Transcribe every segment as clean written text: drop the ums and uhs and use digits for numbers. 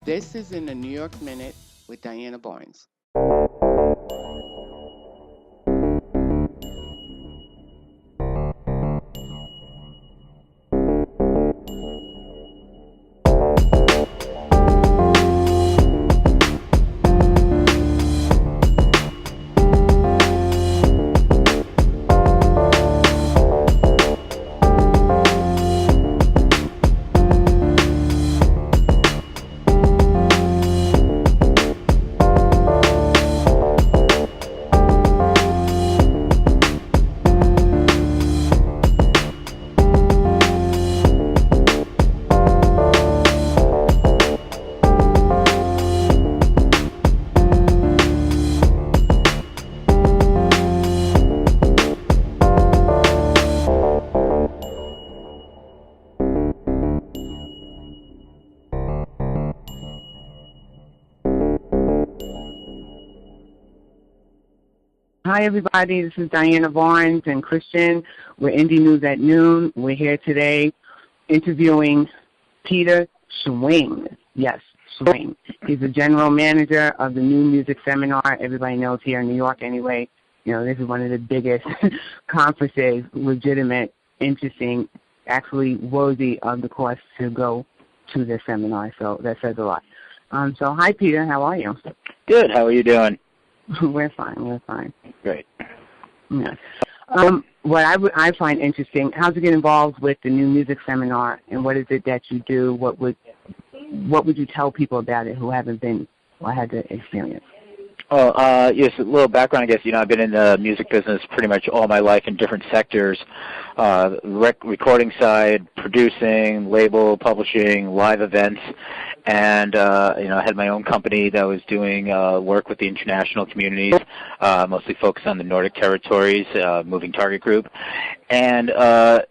This is in the New York Minute with Diana Barnes. Hi, everybody. This is Diana Barnes and Kristian. We're Indie News at Noon. We're here today interviewing Peter Schwinge. Yes, Schwinge. He's the general manager of the New Music Seminar. Everybody knows here in New York anyway. You know, this is one of the biggest conferences, legitimate, interesting, actually worthy of the cost to go to this seminar. So that says a lot. So hi, Peter. How are you? Good. How are you doing? We're fine. We're fine. Great. Yeah. What I find interesting, how to get involved with the New Music Seminar, and what is it that you do? What would you tell people about it who haven't been or had the experience? Oh, yes, a little background, I guess. You know, I've been in the music business pretty much all my life in different sectors, recording side, producing, label, publishing, live events, and, you know, I had my own company that was doing work with the international communities, mostly focused on the Nordic territories, moving target group. And I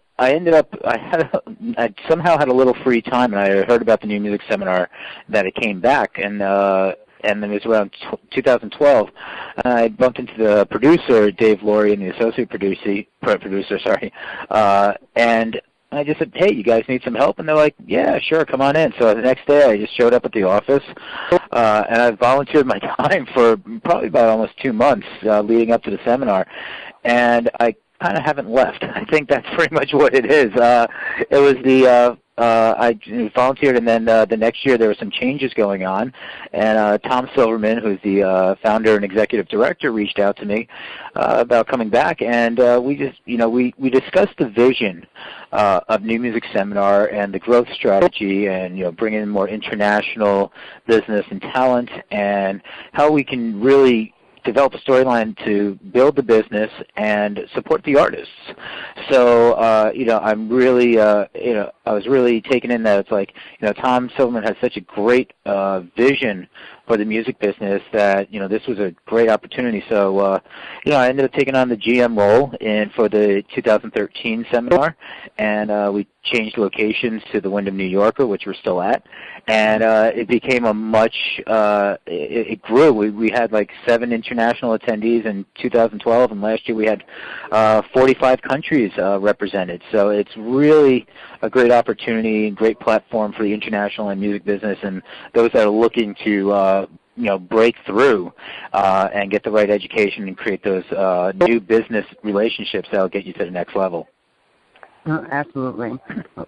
somehow had a little free time, and I heard about the New Music Seminar that it came back, and then it was around 2012. And I bumped into the producer, Dave Laurie, and the associate producer, and I just said, hey, you guys need some help? And they're like, yeah, sure, come on in. So the next day I just showed up at the office, and I volunteered my time for probably about almost 2 months leading up to the seminar. And I kind of haven't left. I think that's pretty much what it is. It was I volunteered, and then the next year there were some changes going on, and Tom Silverman, who's the founder and executive director, reached out to me about coming back, and we just, you know, we discussed the vision of New Music Seminar and the growth strategy, and, you know, bringing in more international business and talent, and how we can really develop a storyline to build the business and support the artists. So, you know, I'm really, you know, I was really taken in that it's like, you know, Tom Silverman has such a great vision for the music business that, you know, this was a great opportunity. So, you know, I ended up taking on the GM role for the 2013 seminar, and we changed locations to the Wyndham New Yorker, which we're still at, and it became a much, it grew. We had like 7 international attendees in 2012, and last year we had 45 countries represented. So it's really a great opportunity, great platform for the international and music business, and those that are looking to you know, break through and get the right education and create those new business relationships that will get you to the next level. Oh, absolutely.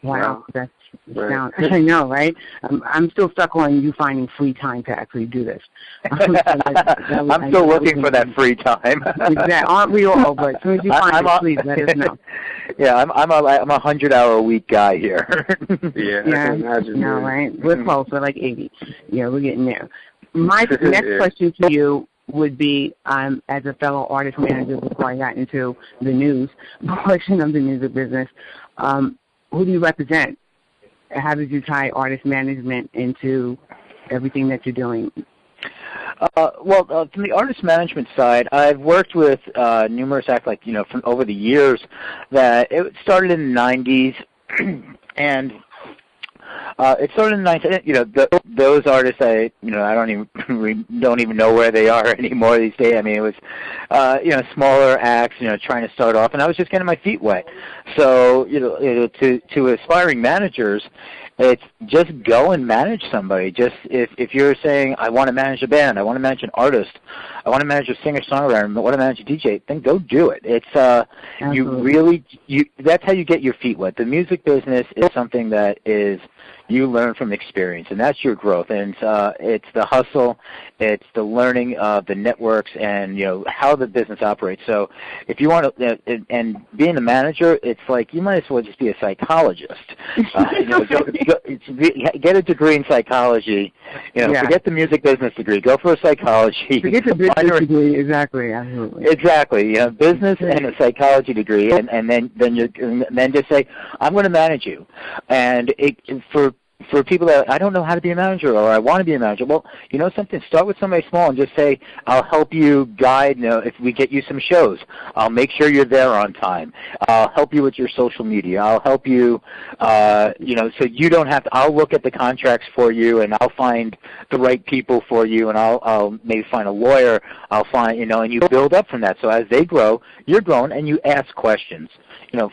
Wow, that's sound. I know, right? I'm still stuck on you finding free time to actually do this. I'm still looking for that free time. Exactly. Aren't we all? But as soon as you find it, please let us know. Yeah, I'm a 100-hour-a-week guy here. Yeah, I can imagine. No, right? We're close. We're like 80. Yeah, we're getting there. My next question to you would be, as a fellow artist manager before I got into the news portion of the music business, who do you represent? How did you tie artist management into everything that you're doing? Well, from the artist management side, I've worked with numerous acts, like, you know, from over the years. That it started in the 90s, and it started in the 90s. You know, those artists, I don't even know where they are anymore these days. I mean, it was, you know, smaller acts, you know, trying to start off, and I was just getting my feet wet. So, you know to aspiring managers, It's just go and manage somebody. Just if you're saying, I want to manage a band, I want to manage an artist, I want to manage a singer-songwriter, I want to manage a DJ, then go do it. It's that's how you get your feet wet. The music business is something that is you learn from experience, and that's your growth. And it's the hustle, it's the learning of the networks, and how the business operates. So if you want to, and being a manager, it's like you might as well just be a psychologist. Get a degree in psychology. Forget the music business degree. Go for a psychology. Forget the business degree. Exactly. Absolutely. Exactly. Business and a psychology degree, and then just say, I'm going to manage you. And for people that I don't know how to be a manager or I want to be a manager, well, you know something, start with somebody small and just say, I'll help you guide, if we get you some shows, I'll make sure you're there on time. I'll help you with your social media. I'll help you, so you don't have to, I'll look at the contracts for you and I'll find the right people for you and I'll maybe find a lawyer. I'll find, and you build up from that. So as they grow, you're growing and you ask questions. Go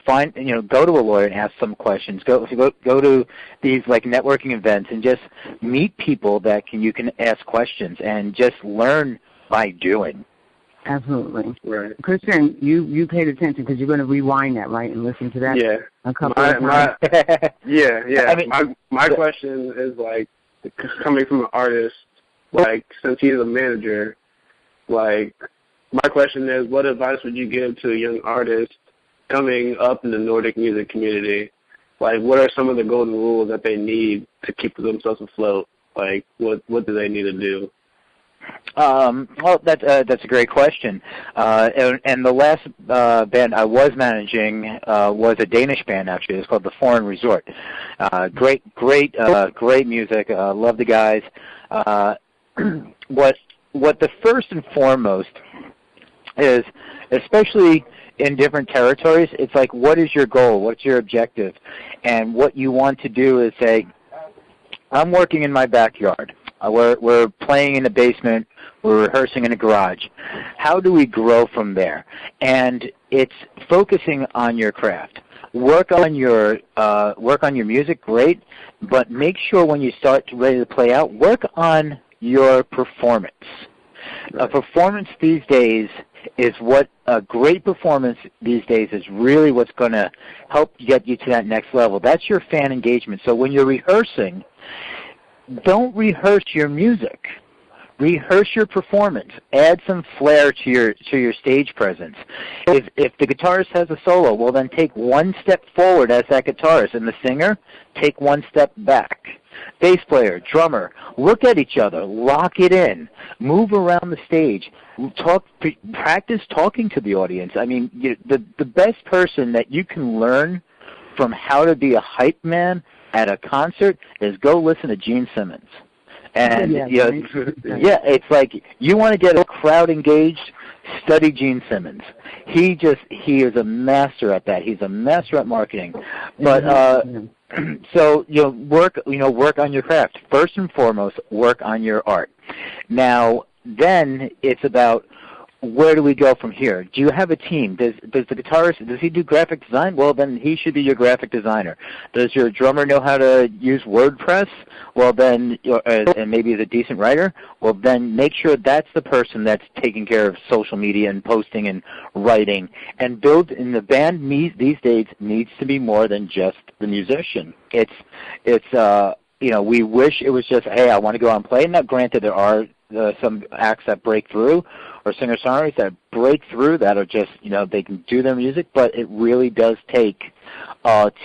to a lawyer and ask some questions. Go to these like networking events and just meet people that you can ask questions and just learn by doing. Absolutely. Right. Kristian, you paid attention because you're going to rewind that, right, and listen to that. Yeah. A couple of times. Yeah. I mean, my question is like coming from an artist, like since he's a manager, like my question is, what advice would you give to a young artist coming up in the Nordic music community? Like, what are some of the golden rules that they need to keep themselves afloat? Like, what do they need to do? Well, that's a great question. And the last band I was managing was a Danish band, actually. It's called the Foreign Resort. Great music. Love the guys. What the first and foremost is, especially in different territories, it's like, what is your goal? What's your objective? And what you want to do is say, I'm working in my backyard. We're playing in the basement. We're rehearsing in a garage. How do we grow from there? And it's focusing on your craft. Work on your music, great, but make sure when you start ready to play out, work on your performance. A performance these days is what a great performance these days is really what's going to help get you to that next level. That's your fan engagement. So when you're rehearsing, don't rehearse your music. Rehearse your performance. Add some flair to your stage presence. If the guitarist has a solo, well then take one step forward as that guitarist, and the singer, take one step back. Bass player, drummer, look at each other, lock it in, move around the stage, practice talking to the audience. I mean, the best person that you can learn from how to be a hype man at a concert is go listen to Gene Simmons. And it's like you want to get a crowd engaged, study Gene Simmons. He is a master at that. He's a master at marketing. But so work on your craft. First and foremost, work on your art. Now then it's about, where do we go from here? Do you have a team? Does the guitarist, does he do graphic design? Well, then he should be your graphic designer. Does your drummer know how to use WordPress? Well, then, and maybe is a decent writer? Well, then make sure that's the person that's taking care of social media and posting and writing. And in the band these days needs to be more than just the musician. We wish it was just, hey, I want to go out and play. Now, granted, there are some acts that break through, or singer-songwriters that break through that are just, they can do their music, but it really does take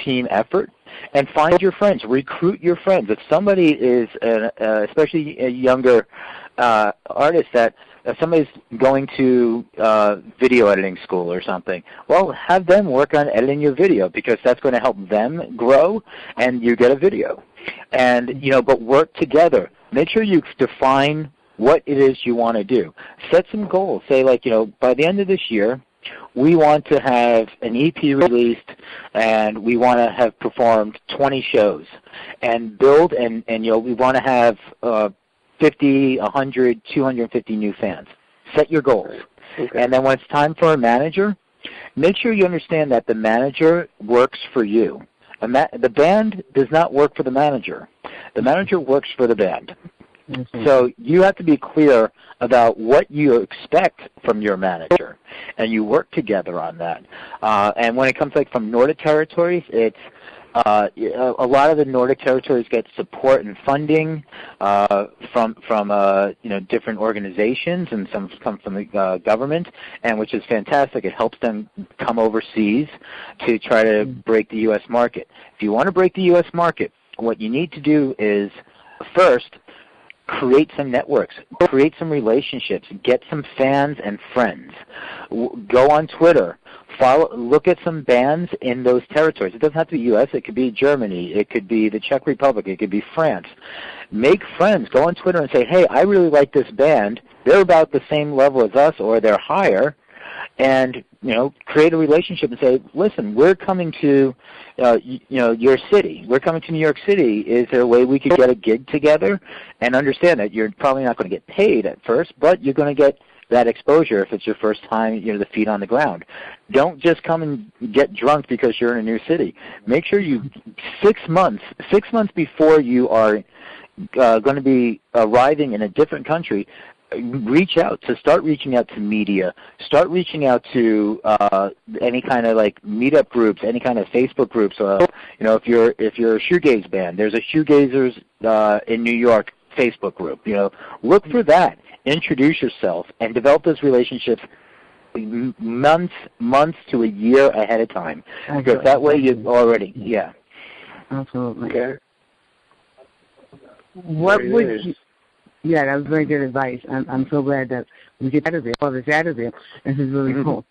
team effort. And find your friends. Recruit your friends. If somebody is, especially a younger artist, if somebody's going to video editing school or something, well, have them work on editing your video, because that's going to help them grow and you get a video. And, but work together. Make sure you define what it is you want to do. Set some goals. Say, like, by the end of this year, we want to have an EP released, and we want to have performed 20 shows, and build, and we want to have 50, 100, 250 new fans. Set your goals. Okay. And then when it's time for a manager, make sure you understand that the manager works for you. The band does not work for the manager. The manager works for the band. So you have to be clear about what you expect from your manager, and you work together on that. And when it comes like from Nordic territories, it's a lot of the Nordic territories get support and funding from different organizations, and some come from the government, and which is fantastic. It helps them come overseas to try to break the U.S. market. If you want to break the U.S. market, what you need to do is first create some networks, create some relationships, get some fans and friends. Go on Twitter, look at some bands in those territories. It doesn't have to be U.S., it could be Germany, it could be the Czech Republic, it could be France. Make friends, go on Twitter and say, hey, I really like this band. They're about the same level as us, or they're higher. And create a relationship and say, listen, we're coming to your city. We're coming to New York City. Is there a way we could get a gig together? And understand that you're probably not going to get paid at first, but you're going to get that exposure if it's your first time, the feet on the ground. Don't just come and get drunk because you're in a new city. Make sure 6 months before you are going to be arriving in a different country, start reaching out to media, start reaching out to any kind of like meetup groups, any kind of Facebook groups. If you're a shoegaze band, there's a shoegazers in New York Facebook group. Look for that. Introduce yourself and develop those relationships months to a year ahead of time. Because that way you already, Absolutely. Okay. What would you? Yeah, that was very good advice. I'm so glad that we get out of there. All this out of there. This is really cool.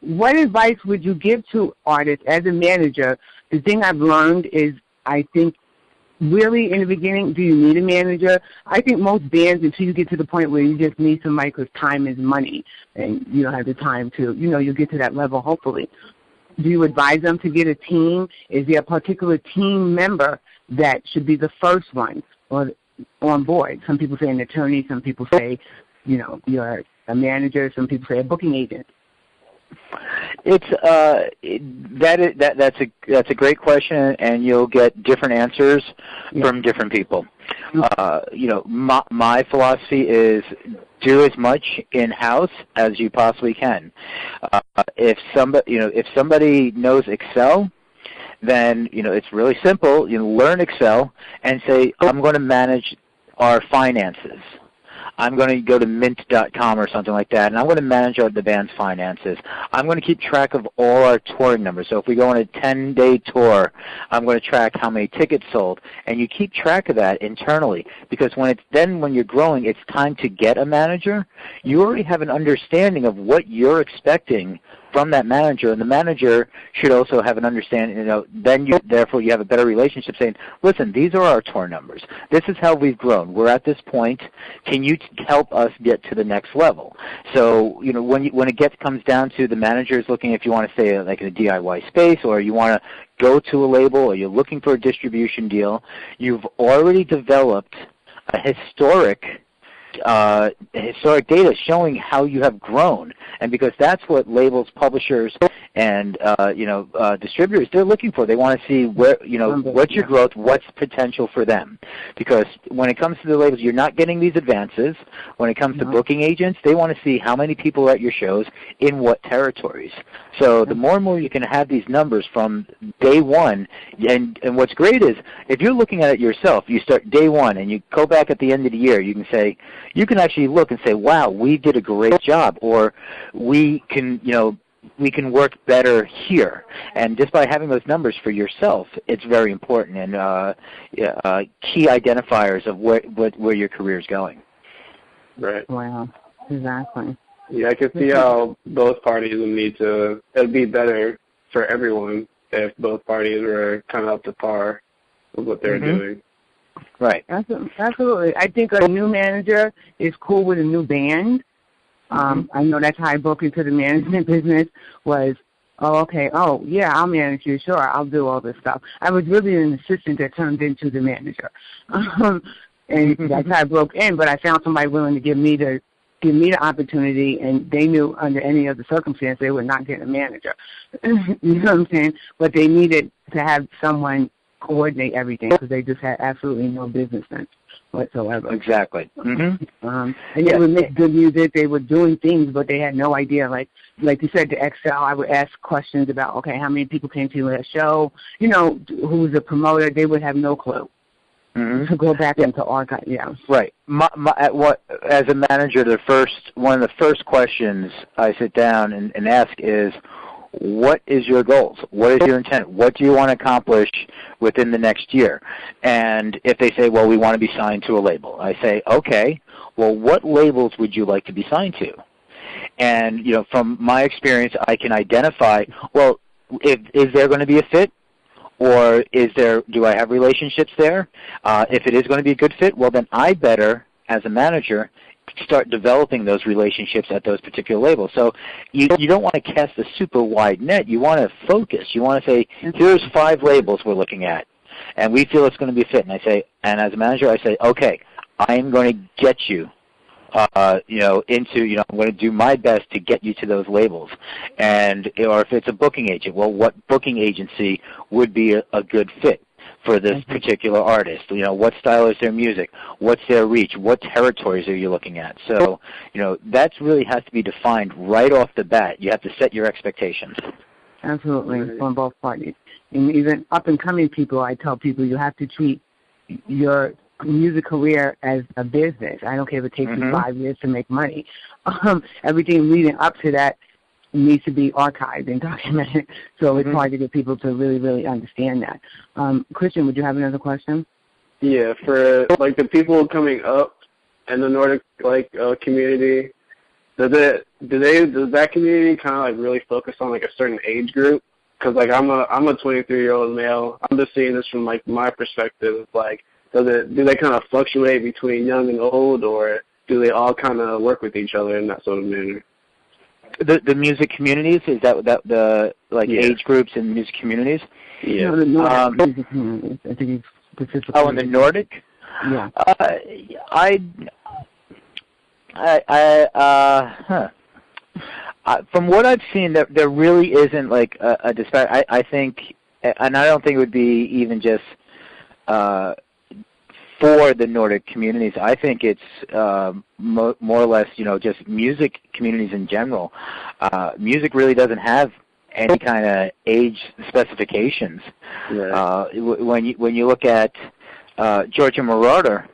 What advice would you give to artists as a manager? The thing I've learned is, I think, really in the beginning, do you need a manager? I think most bands, until you get to the point where you just need somebody because time is money, and you don't have the time to, you'll get to that level, hopefully. Do you advise them to get a team? Is there a particular team member that should be the first one on board? Some people say an attorney, some people say, you're a manager, some people say a booking agent. That's a great question, and you'll get different answers from different people. My philosophy is do as much in-house as you possibly can. If somebody knows Excel, then it's really simple. Learn Excel and say, I'm going to manage our finances. I'm going to go to mint.com or something like that, and I'm going to manage the band's finances. I'm going to keep track of all our touring numbers. So if we go on a 10-day tour, I'm going to track how many tickets sold. And you keep track of that internally, because when you're growing, it's time to get a manager. You already have an understanding of what you're expecting from that manager, and the manager should also have an understanding, therefore you have a better relationship saying, listen, these are our tour numbers. This is how we've grown. We're at this point. Can you help us get to the next level? So, when it comes down to the managers looking, if you want to stay like in a DIY space, or you want to go to a label, or you're looking for a distribution deal, you've already developed a historic data showing how you have grown, and because that's what labels, publishers, and distributors, they're looking for. They want to see what's your growth, what's potential for them. Because when it comes to the labels, you're not getting these advances. When it comes to booking agents, they want to see how many people are at your shows in what territories. So the more and more you can have these numbers from day one, and what's great is if you're looking at it yourself, you start day one and you go back at the end of the year, you can actually look and say, wow, we did a great job, or we can work better here. And just by having those numbers for yourself, it's very important, and key identifiers of where your career is going. Right. Wow. Exactly. Yeah, I can see how both parties would need to. It would be better for everyone if both parties were kind of up to par with what they're doing. Right. Absolutely. I think a new manager is cool with a new band. I know that's how I broke into the management business was, I'll manage you. Sure, I'll do all this stuff. I was really an assistant that turned into the manager. And that's how I broke in, but I found somebody willing to give me the give me the opportunity, and they knew under any other circumstance they would not get a manager. You know what I'm saying? But they needed to have someone coordinate everything because they just had absolutely no business sense whatsoever. Exactly. Mm-hmm. And they would make good music. They were doing things, but they had no idea. Like you said, the Excel, I would ask questions about, okay, how many people came to your show? You know, who's the promoter? They would have no clue. Mm-hmm. To go back into archive, yeah. Right. As a manager, one of the first questions I sit down and ask is, what is your goals? What is your intent? What do you want to accomplish within the next year? And if they say, well, we want to be signed to a label, I say, okay, well, what labels would you like to be signed to? And, you know, from my experience, I can identify, well, is there going to be a fit? Or do I have relationships there? If it is going to be a good fit, well, then I better, as a manager, start developing those relationships at those particular labels. So you don't want to cast a super wide net. You want to focus. You want to say, here's 5 labels we're looking at, and we feel it's going to be a fit. And as a manager, I say, okay, I'm going to get you. I'm going to do my best to get you to those labels. Or if it's a booking agent, well, what booking agency would be a good fit for this particular artist? You know, what style is their music? What's their reach? What territories are you looking at? So, you know, that really has to be defined right off the bat. You have to set your expectations. Absolutely, on both parties. And even up-and-coming people, I tell people you have to treat your music career as a business. I don't care if it takes you 5 years to make money. Everything leading up to that needs to be archived and documented. So it's hard to get people to really, really understand that. Kristian, would you have another question? Yeah, for like the people coming up in the Nordic community, does that community kind of like really focus on like a certain age group? Because like I'm a 23-year-old male. I'm just seeing this from like my perspective. Like, do they kind of fluctuate between young and old, or do they all kind of work with each other in that sort of manner? The music communities, is that the age groups in music communities? Yeah. No, the Nordic music communities. I think it's specifically. Oh, in the Nordic? Yeah. From what I've seen, there really isn't like a disparity. I think, and I don't think it would be even just for the Nordic communities. I think it's more or less, just music communities in general. Music really doesn't have any kind of age specifications. Yeah. When you look at Georgia Moroder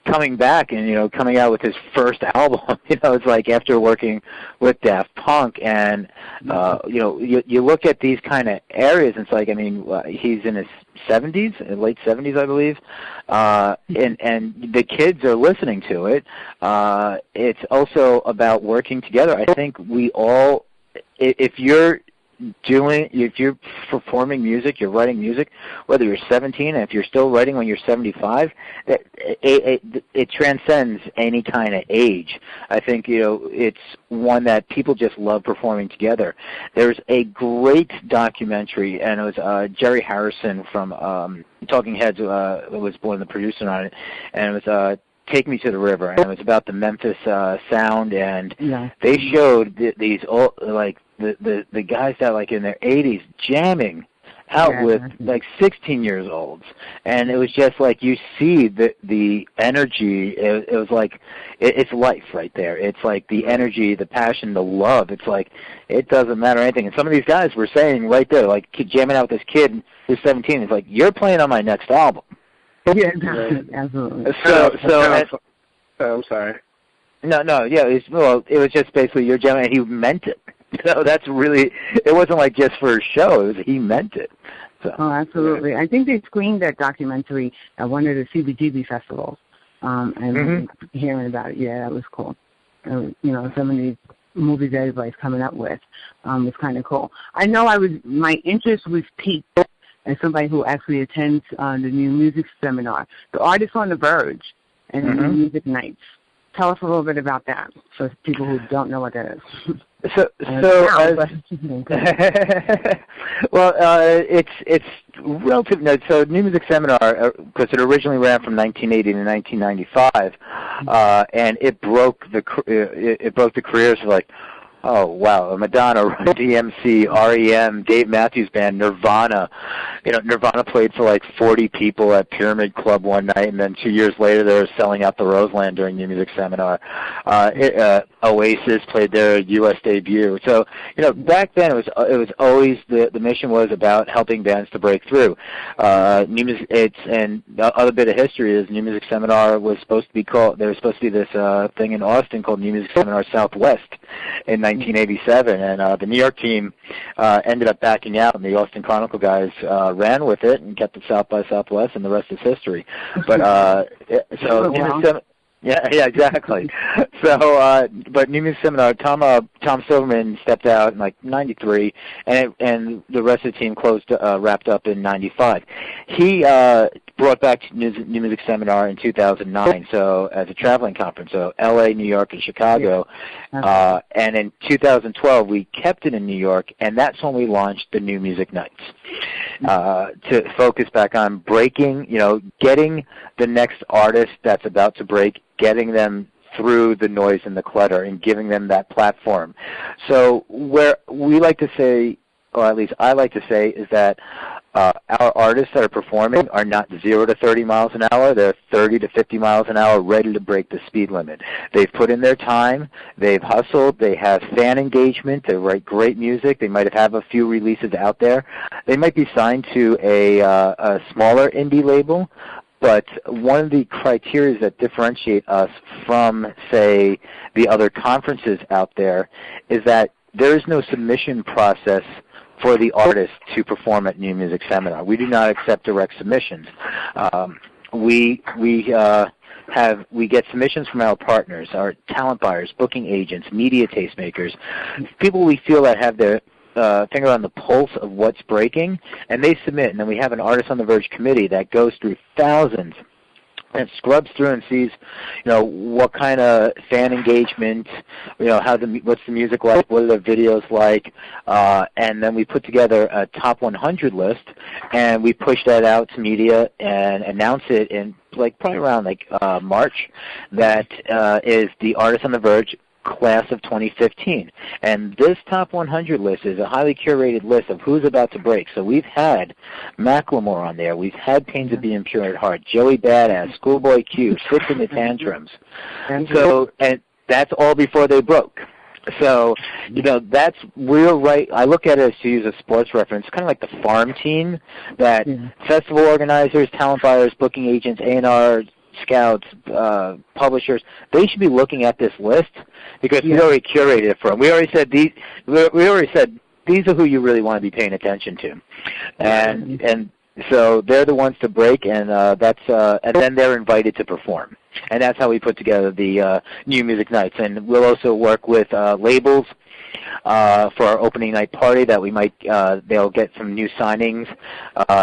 coming back and coming out with his first album, it's like after working with Daft Punk, and you look at these kind of areas, and it's like, he's in his 70s, late 70s, I believe, and the kids are listening to it. It's also about working together. I think we all, if you're performing music, you're writing music, whether you're 17, and if you're still writing when you're 75, it transcends any kind of age. I think, it's one that people just love performing together. There's a great documentary, and it was Jerry Harrison from Talking Heads was one of the producers on it, and it was Take Me to the River, and it was about the Memphis sound, and they showed these old, the guys that in their 80s jamming out with 16 years olds, and it was just like you see the energy. It was like it's life right there. It's like the energy, the passion, the love. It's like it doesn't matter anything. And some of these guys were saying right there, like jamming out with this kid who's 17. It's like, you're playing on my next album. Yeah, absolutely. I'm sorry. No, yeah. It was just basically you're jamming, and he meant it. That's really. It wasn't like just for a show. It was he meant it. So. Oh, absolutely. I think they screened that documentary at one of the CBGB festivals. And hearing about it, that was cool. Some of these movies that everybody's coming up with was kind of cool. I know my interest was piqued as somebody who actually attends the new music seminar, the Artists on the Verge, and the new music nights. Tell us a little bit about that for people who don't know what that is. It's relative. So New Music Seminar, because it originally ran from 1980 to 1995, and it broke the careers of like, oh wow, Madonna, DMC, REM, Dave Matthews Band, Nirvana. Nirvana played for like 40 people at Pyramid Club one night, and then 2 years later they were selling out the Roseland during New Music Seminar. Oasis played their U.S. debut. So back then it was always the mission was about helping bands to break through. New Music, and the other bit of history is New Music Seminar was supposed to be called. There was supposed to be this thing in Austin called New Music Seminar Southwest in 1987, and the New York team ended up backing out, and the Austin Chronicle guys ran with it and kept it South by Southwest, and the rest is history. But yeah, exactly. So, but New Music Seminar, Tom Silverman stepped out in like '93, and the rest of the team wrapped up in '95. He brought back New Music Seminar in 2009, so as a traveling conference, so L.A., New York, and Chicago. And in 2012, we kept it in New York, and that's when we launched the New Music Nights to focus back on breaking, getting the next artist that's about to break, getting them through the noise and the clutter and giving them that platform. So where we like to say, or at least I like to say, is that our artists that are performing are not 0 to 30 miles an hour. They're 30 to 50 miles an hour, ready to break the speed limit. They've put in their time. They've hustled. They have fan engagement. They write great music. They might have a few releases out there. They might be signed to a smaller indie label, but one of the criteria that differentiate us from, say, the other conferences out there is that there is no submission process for the artist to perform at New Music Seminar. We do not accept direct submissions. We get submissions from our partners, our talent buyers, booking agents, media tastemakers, people we feel that have their finger on the pulse of what's breaking, and they submit. And then we have an Artist on the Verge committee that goes through thousands and scrubs through and sees, what kind of fan engagement, what's the music like, what are the videos like, and then we put together a top 100 list, and we push that out to media and announce it in probably around March. That is the Artist on the Verge class of 2015. And this top 100 list is a highly curated list of who's about to break. So we've had Macklemore on there. We've had Pains of Being Pure at Heart, Joey Badass, Schoolboy Q, Six in the Tantrums. So, and that's all before they broke. So, we're right. I look at it as, to use a sports reference, kind of like the farm team that festival organizers, talent buyers, booking agents, A&R, scouts, publishers, they should be looking at this list because we already curated it for them. We already said these are who you really want to be paying attention to, and so they're the ones to break, and and then they're invited to perform, and that's how we put together the New Music Nights. And we'll also work with labels for our opening night party that we might they'll get some new signings,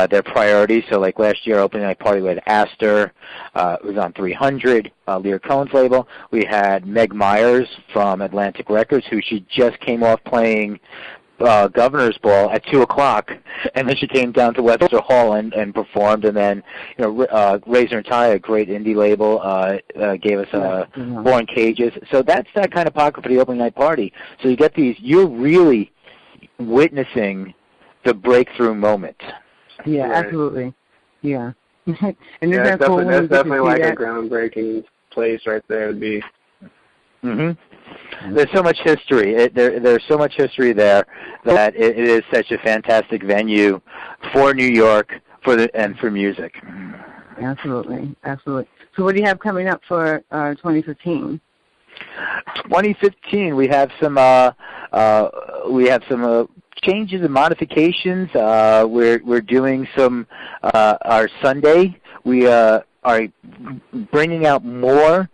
their priorities. So like last year, opening night party, we had Astor, it was on 300, Lear Cohen's label. We had Meg Myers from Atlantic Records, who she just came off playing Governor's Ball at 2 o'clock, and then she came down to Webster Hall and performed. And then, Razor and Tie, a great indie label, gave us Born Cages. So that's that kind of pocket for the opening night party. So you get these, you're really witnessing the breakthrough moment. Yeah, Right. Absolutely. Yeah. And That's cool definitely like a groundbreaking place right there to be. There's so much history. There's so much history there that it is such a fantastic venue for New York and for music. Absolutely. So what do you have coming up for 2015? 2015, we have some changes and modifications. We're doing some our Sunday. We are bringing out more.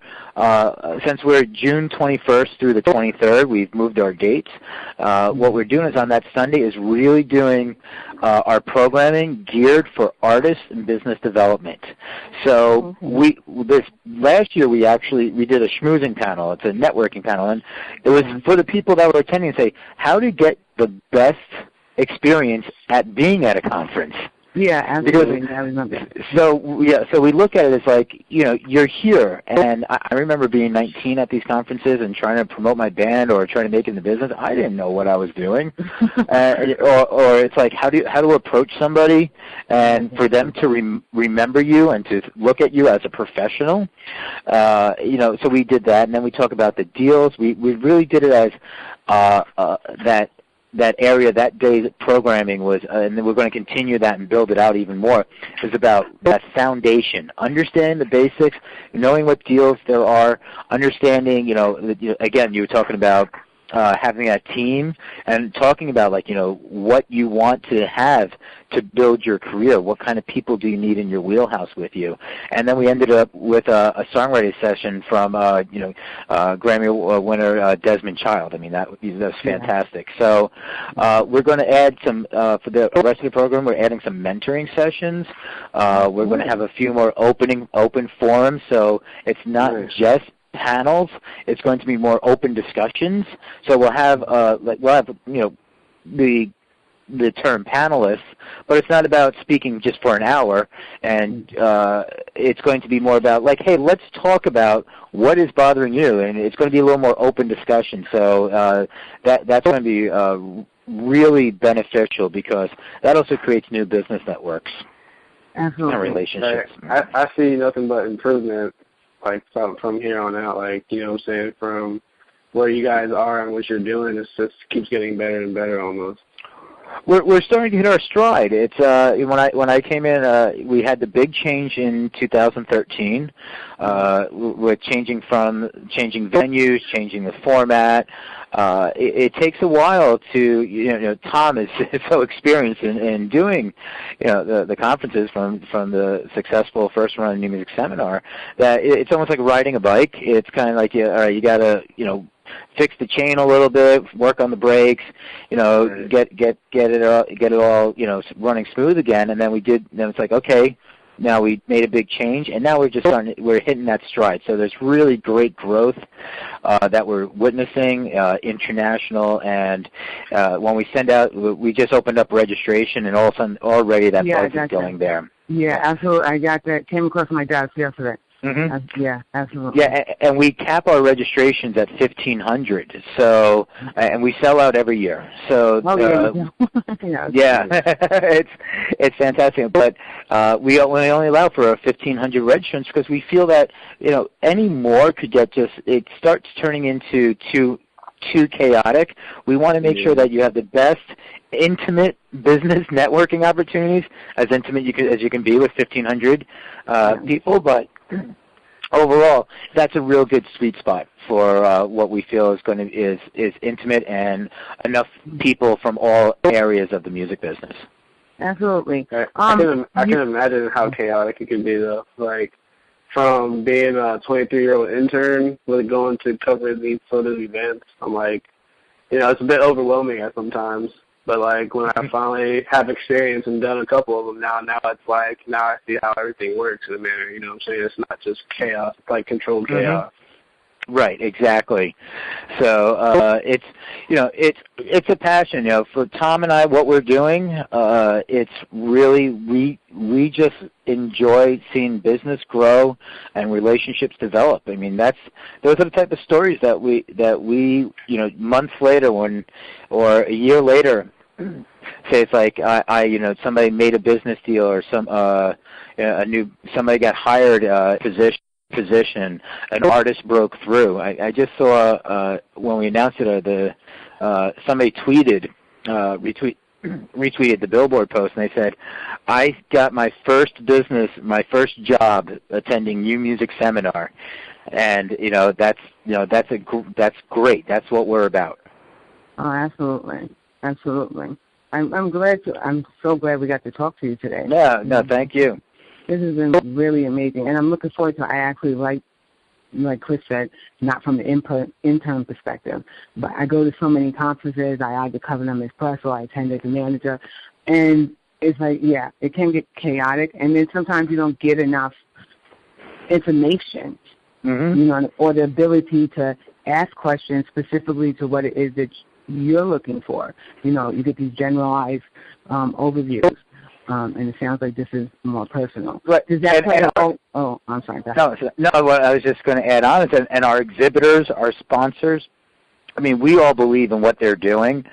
Since we're June 21st through the 23rd, we've moved our dates. What we're doing is on that Sunday is really doing our programming geared for artists and business development. So this last year we did a schmoozing panel. It's a networking panel, and it was for the people that were attending to say how to get the best experience at being at a conference. Yeah, absolutely. I remember. So we look at it as like, you're here, and I remember being 19 at these conferences and trying to promote my band or trying to make it in the business. I didn't know what I was doing, or it's like how to approach somebody, and for them to remember you and to look at you as a professional. So we did that, and then we talk about the deals. We really did it as that area, that day's programming was, and then we're going to continue that and build it out even more, is about that foundation, understanding the basics, knowing what deals there are, understanding, again, you were talking about having a team and talking about, what you want to have to build your career. What kind of people do you need in your wheelhouse with you? And then we ended up with a songwriting session from, Grammy winner Desmond Child. I mean, that was fantastic. So we're going to add some, for the rest of the program, we're adding some mentoring sessions. We're going to have a few more open forums, so it's not just panels. It's going to be more open discussions. So we'll have the term panelists, but it's not about speaking just for an hour, and it's going to be more about hey, let's talk about what is bothering you, and it's going to be a little more open discussion. So that's going to be really beneficial, because that also creates new business networks. Absolutely. And relationships. I see nothing but improvement, from here on out, what I'm saying, from where you guys are and what you're doing, it just keeps getting better and better almost. We're starting to hit our stride. It's when I came in, we had the big change in 2013. With changing venues, changing the format. It takes a while to Tom is so experienced in doing the conferences from the successful first run New Music Seminar that it's almost like riding a bike. It's kind of like you got to fix the chain a little bit, work on the brakes, get it all running smooth again, and then it's like, okay, now we made a big change, and now we're hitting that stride. So there's really great growth that we're witnessing, international, and when we send out, we just opened up registration, and all of a sudden already that buzz is going there. Yeah, absolutely. I got that. Came across my desk yesterday. Mm-hmm. Yeah, absolutely. Yeah, and we cap our registrations at 1,500. So, and we sell out every year. So, yeah, it's fantastic. But we only allow for 1,500 registrants because we feel that any more could it starts turning into too chaotic. We want to make sure that you have the best intimate business networking opportunities, as intimate as you can be with 1,500 people, but overall, that's a real good sweet spot for what we feel is intimate and enough people from all areas of the music business. Absolutely. I can imagine how chaotic it can be, though. From being a 23-year-old intern, really going to cover these sort of events, I'm it's a bit overwhelming at sometimes. But when I finally have experience and done a couple of them now it's now I see how everything works in a manner. You know what I'm saying? It's not just chaos. It's controlled chaos. Right, exactly. So it's a passion. For Tom and I, what we're doing, it's really we just enjoy seeing business grow and relationships develop. I mean, those are the type of stories that we months later or a year later say it's like somebody made a business deal or somebody got hired position, an artist broke through. I just saw when we announced it, somebody retweeted the Billboard post, and they said, "I got my first job attending New Music Seminar," and that's great. That's what we're about. Oh, absolutely. I'm so glad we got to talk to you today. No, thank you. This has been really amazing, and I'm looking forward to. I actually like Chris said, not from the intern perspective, but I go to so many conferences. I either cover them as press or I attend as a manager, and it's it can get chaotic, and then sometimes you don't get enough information, or the ability to ask questions specifically to what it is that you're looking for. You get these generalized overviews. and it sounds like this is more personal. Right. Does that play I'm sorry. No, what I was just going to add on is that, and our exhibitors, our sponsors, I mean, we all believe in what they're doing,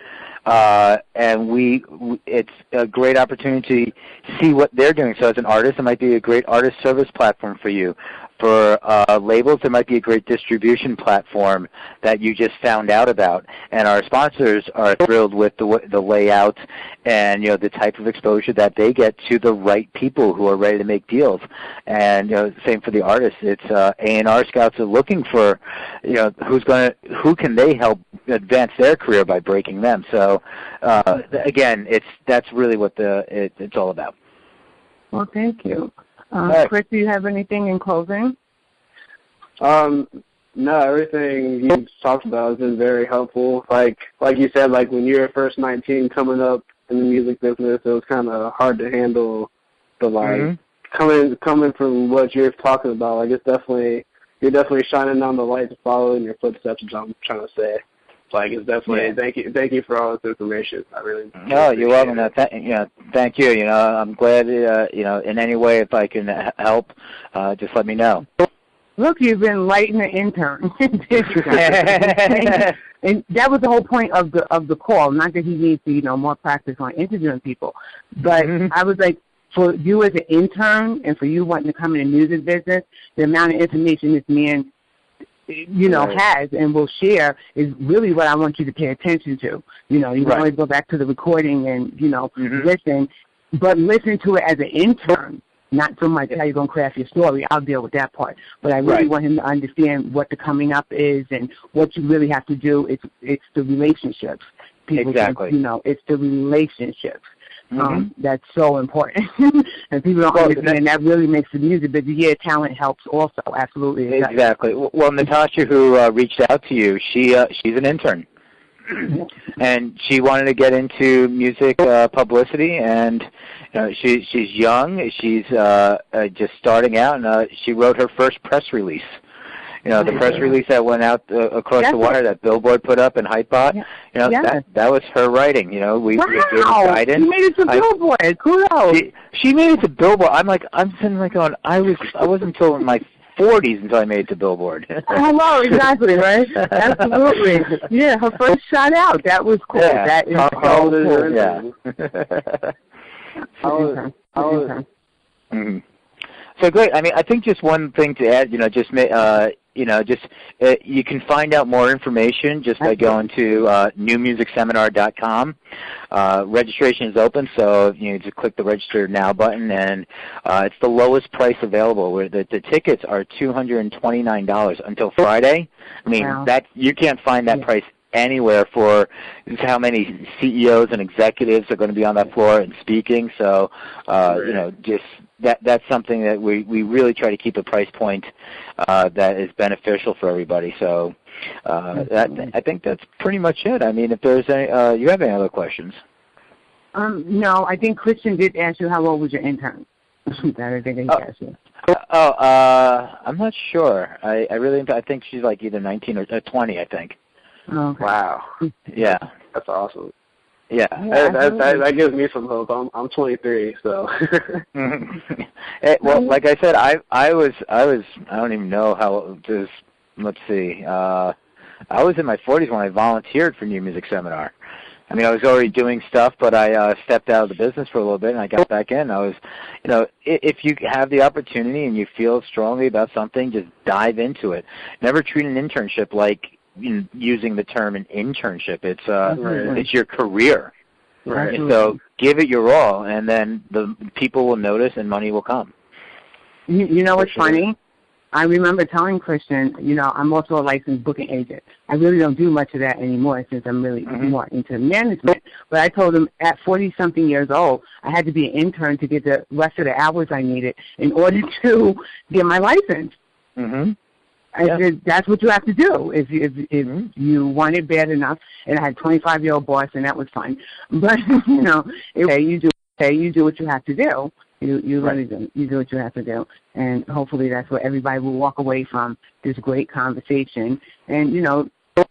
and it's a great opportunity to see what they're doing. So as an artist, it might be a great artist service platform for you. For labels, it might be a great distribution platform that you just found out about. And our sponsors are thrilled with the layout and the type of exposure that they get to the right people who are ready to make deals. And same for the artists. It's A&R scouts are looking for who can they help advance their career by breaking them. So again, that's really what it's all about. Well, thank you. Right. Chris, do you have anything in closing? No, everything you talked about has been very helpful. Like you said, like when you were first 19 coming up in the music business, it was kind of hard to handle the coming from what you're talking about. Like you're definitely shining on the light to follow in your footsteps, is what I'm trying to say. Like it's definitely thank you for all this information. I really you're welcome. Thank you. I'm glad in any way if I can help, just let me know. Look, you've been lighting the intern. And that was the whole point of the call. Not that he needs to more practice on interviewing people, but I was like, for you as an intern and for you wanting to come in the music business, the amount of information this man has and will share is really what I want you to pay attention to. You can always go back to the recording and, listen, but listen to it as an intern, not so much how you're going to craft your story. I'll deal with that part. But I really want him to understand what the coming up is and what you really have to do. It's the relationships. People exactly. It's the relationships. That's so important. And people don't understand that really makes the music, but talent helps also, absolutely. Exactly. Well, Natasha, who reached out to you, she's an intern. And she wanted to get into music publicity, and she's young. She's just starting out, and she wrote her first press release. The press release that went out across the wire that Billboard put up and Hypebot, that was her writing. We gave her guidance. She made it to Billboard. Kudos. She made it to Billboard. I'm sitting like going, I wasn't until in my 40s until I made it to Billboard. Hello, exactly, right? Absolutely. Yeah, her first shot out. That was cool. Yeah. That is How old is cool. Yeah. So great. I mean, I think just one thing to add, you can find out more information just by going to newmusicseminar.com. Registration is open, so you just click the Register Now button, and it's the lowest price available. Where the tickets are $229 until Friday. I mean, that you can't find that price anywhere for how many CEOs and executives are going to be on that floor and speaking. So, just that's something that we really try to keep a price point that is beneficial for everybody. So, I think that's pretty much it. I mean, if there's any, you have any other questions? No, I think Kristian did ask you how old was your intern. I think he asked you. I'm not sure. I think she's like either 19 or 20. I think. Okay. Wow. Yeah. That's awesome. Yeah. That gives me some hope. I'm 23, so. Well, like I said, I don't even know how this. Let's see. I was in my 40s when I volunteered for New Music Seminar. I mean, I was already doing stuff, but I stepped out of the business for a little bit, and I got back in. I was, if you have the opportunity and you feel strongly about something, just dive into it. Never treat an internship like using the term an internship. It's your career. Right. So give it your all, and then the people will notice, and money will come. You know what's funny? I remember telling Kristian, I'm also a licensed booking agent. I really don't do much of that anymore since I'm really more into management. But I told him at 40-something years old, I had to be an intern to get the rest of the hours I needed in order to get my license. I said, that's what you have to do if you want it bad enough. And I had a 25-year-old boss, and that was fun. But, you do what you have to do. You really do. You do what you have to do. And hopefully that's what everybody will walk away from, this great conversation. And,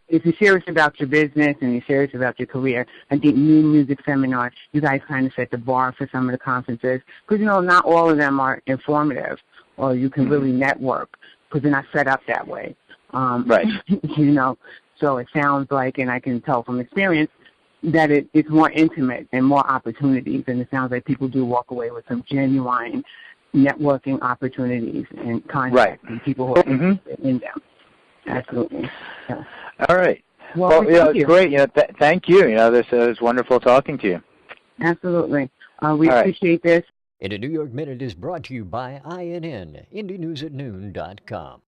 if you're serious about your business and you're serious about your career, I think New Music Seminar, you guys kind of set the bar for some of the conferences because, not all of them are informative or you can really network because they're not set up that way. Right. So it sounds like, and I can tell from experience, that it's more intimate and more opportunities, and it sounds like people do walk away with some genuine networking opportunities and contacts and people who are interested in them. Absolutely. Yeah. All right. Well, it's great. Thank you. This is wonderful talking to you. Absolutely. We appreciate this. And the New York Minute is brought to you by INN, IndieNewsAtNoon.com.